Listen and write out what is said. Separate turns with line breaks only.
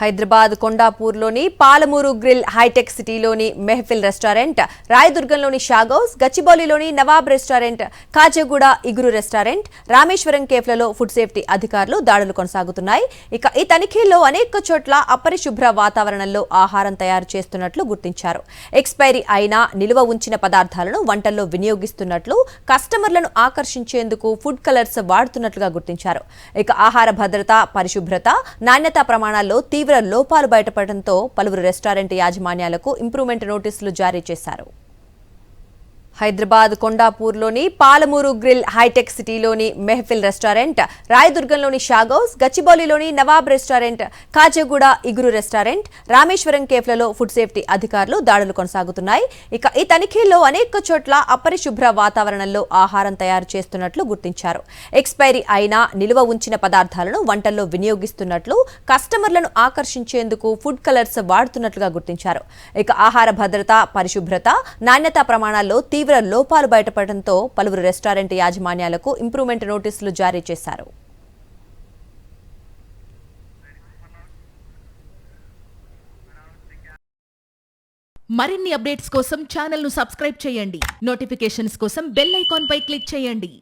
హైదరాబాద్ కొండాపూర్లోని Palamuru grill, hi-tech సిటీలోని Mehfil restaurant, రాయదుర్గంలోని షాగౌస్, గచ్చిబౌలిలోని నవాబ్ రెస్టారెంట్, కాజగూడ ఇగురు రెస్టారెంట్, రామేశ్వరం కేఫ్లలో ఫుడ్ సేఫ్టీ అధికారులు దాడులు కొనసాగుతున్నాయి. ఇక ఈ తనిఖీల్లో అనేక చోట్ల అపరిశుభ్ర వాతావరణంలో ఆహారం తయారు చేస్తున్నట్లు గుర్తించారు. ఎక్స్పైరీ అయినా నిలువ ఉంచిన పదార్థాలను వంటల్లో వినియోగిస్తున్నట్లు, కస్టమర్లను ఆకర్షించేందుకు ఫుడ్ కలర్స్ వాడుతున్నట్లుగా గుర్తించారు. ఇక ఆహార భద్రత, పరిశుభ్రత, నాణ్యతా ప్రమాణాల్లో తీవ్ర లోపాలు బయటపడడంతో పలువురు రెస్టారెంట్ యాజమాన్యాలకు ఇంప్రూవ్మెంట్ నోటీసులు జారీ చేశారు. హైదరాబాద్ కొండాపూర్లోని పాలమూరు గ్రిల్, హైటెక్ సిటీలోని మెహఫిల్ రెస్టారెంట్, రాయదుర్గంలోని షాగౌస్, గచ్చిబౌలిలోని నవాబ్ రెస్టారెంట్, కాజగూడ ఇగురు రెస్టారెంట్, రామేశ్వరం కేఫ్లలో ఫుడ్ సేఫ్టీ అధికారులు దాడులు కొనసాగుతున్నాయి. ఇక ఈ తనిఖీల్లో అనేక చోట్ల అపరిశుభ్ర వాతావరణంలో ఆహారం తయారు చేస్తున్నట్లు గుర్తించారు. ఎక్స్పైరీ అయినా నిలువ ఉంచిన పదార్థాలను వంటల్లో వినియోగిస్తున్నట్లు, కస్టమర్లను ఆకర్షించేందుకు ఫుడ్ కలర్స్ వాడుతున్నట్లుగా గుర్తించారు. ఇక ఆహార భద్రత, పరిశుభ్రత, నాణ్యతా ప్రమాణాల్లో తీవ్ర లోపాలు బయటపడడంతో పలువురు రెస్టారెంట్ యాజమాన్యాలకు ఇంప్రూవ్మెంట్ నోటీసులు జారీ చేశారు.
మరిన్ని అప్డేట్స్ కోసం ఛానల్ ను సబ్స్క్రైబ్ చేయండి. నోటిఫికేషన్స్ కోసం బెల్ ఐకాన్ పై క్లిక్ చేయండి.